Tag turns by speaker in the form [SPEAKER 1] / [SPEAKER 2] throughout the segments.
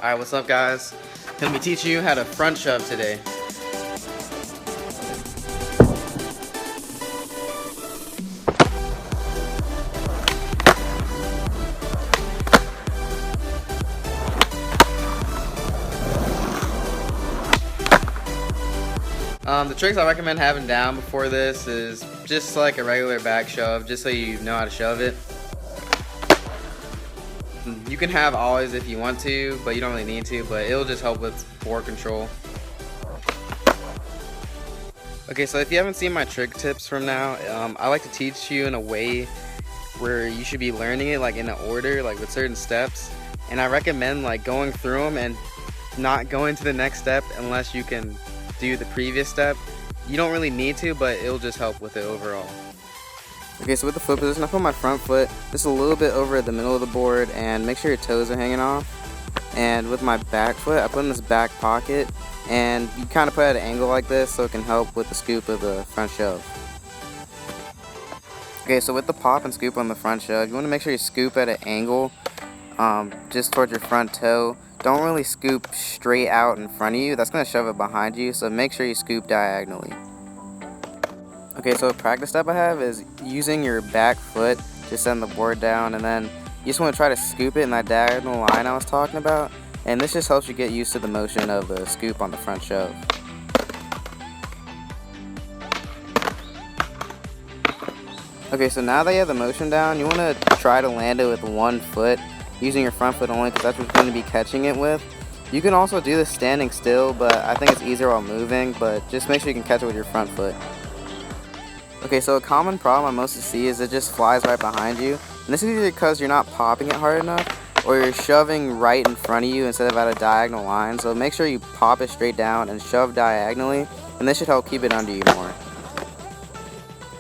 [SPEAKER 1] Alright, what's up guys? Gonna be teaching you how to front shove today. The tricks I recommend having down before this is just like a regular back shove, just so you know how to shove it. You can have always if you want to, but you don't really need to, but it'll just help with board control. Okay, so if you haven't seen my trick tips from now, I like to teach you in a way where you should be learning it like in an order, like with certain steps, and I recommend like going through them and not going to the next step unless you can do the previous step. You don't really need to, but it'll just help with it overall. Okay, so with the foot position, I put my front foot just a little bit over the middle of the board and make sure your toes are hanging off. And with my back foot, I put in this back pocket, and you kind of put it at an angle like this so it can help with the scoop of the front shove. Okay, so with the pop and scoop on the front shove, you want to make sure you scoop at an angle just towards your front toe. Don't really scoop straight out in front of you. That's going to shove it behind you, so make sure you scoop diagonally. Okay, so a practice step I have is using your back foot to send the board down, and then you just want to try to scoop it in that diagonal line I was talking about, and this just helps you get used to the motion of the scoop on the front shove. Okay, so now that you have the motion down, you want to try to land it with one foot, using your front foot only because that's what you're going to be catching it with. You can also do this standing still, but I think it's easier while moving, but just make sure you can catch it with your front foot. Okay, so a common problem I mostly see is it just flies right behind you, and this is either because you're not popping it hard enough or you're shoving right in front of you instead of at a diagonal line. So make sure you pop it straight down and shove diagonally, and this should help keep it under you more.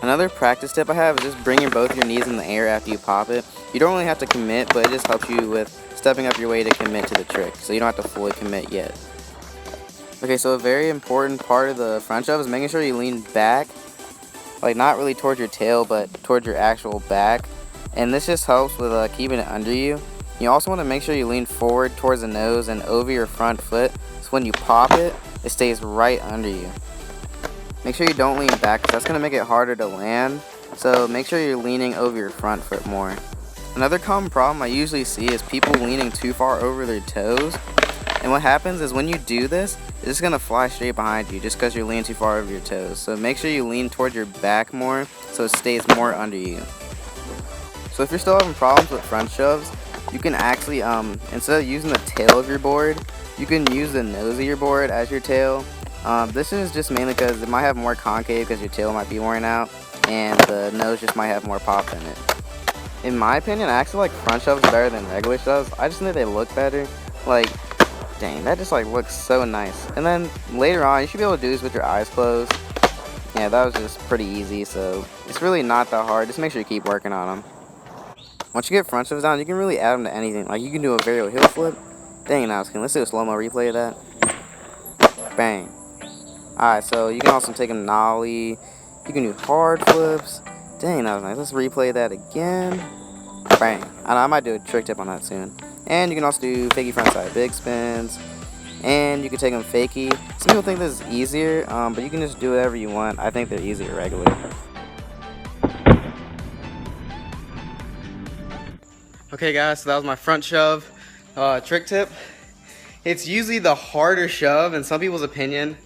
[SPEAKER 1] Another practice tip I have is just bringing both your knees in the air after you pop it. You don't really have to commit, but it just helps you with stepping up your way to commit to the trick, so you don't have to fully commit yet. Okay, so a very important part of the front shove is making sure you lean back, like not really towards your tail, but towards your actual back, and this just helps with keeping it under you. You also want to make sure you lean forward towards the nose and over your front foot, so when you pop it, it stays right under you. Make sure you don't lean back, because that's going to make it harder to land, so make sure you're leaning over your front foot more. Another common problem I usually see is people leaning too far over their toes, and what happens is when you do this, it's just going to fly straight behind you just because you're leaning too far over your toes. So make sure you lean towards your back more so it stays more under you. So if you're still having problems with front shoves, you can actually, instead of using the tail of your board, you can use the nose of your board as your tail. This is just mainly because it might have more concave because your tail might be worn out, and the nose just might have more pop in it. In my opinion, I actually like front shoves better than regular shoves. I just think they look better. Like, dang, that just like looks so nice. And then later on, you should be able to do this with your eyes closed. Yeah, that was just pretty easy, so it's really not that hard. Just make sure you keep working on them. Once you get front shoves down, you can really add them to anything. Like, you can do a varial heel flip. Dang, now let's do a slow-mo replay of that. Bang. Alright, so you can also take a nollie. You can do hard flips. Dang, that was nice. Let's replay that again. Bang. I might do a trick tip on that soon. And you can also do fakie frontside big spins. And you can take them fakie. Some people think this is easier, but you can just do whatever you want. I think they're easier regular. Okay guys, so that was my front shove trick tip. It's usually the harder shove in some people's opinion.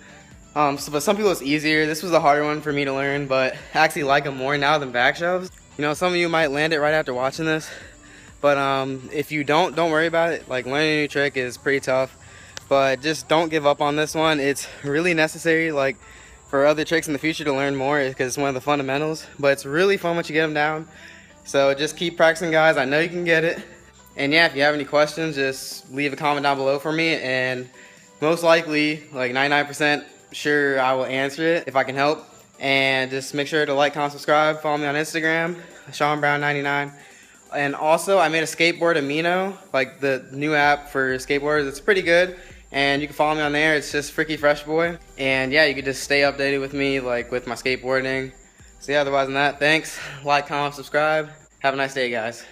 [SPEAKER 1] But some people it's easier. This was the harder one for me to learn, but I actually like them more now than back shoves. You know, some of you might land it right after watching this, but if you don't worry about it. Like, learning a new trick is pretty tough, but just don't give up on this one. It's really necessary, like, for other tricks in the future to learn more, because it's one of the fundamentals, but it's really fun once you get them down. So just keep practicing, guys. I know you can get it. And yeah, if you have any questions, just leave a comment down below for me, and most likely, like 99%, sure I will answer it if I can help. And just make sure to like, comment, subscribe, follow me on Instagram, SeanBrown99. And also, I made a skateboard amino, like the new app for skateboarders. It's pretty good, and you can follow me on there. It's just Freaky Fresh Boy. And yeah, you can just stay updated with me, like with my skateboarding. So yeah, otherwise than that, thanks. Like, comment, subscribe. Have a nice day, guys.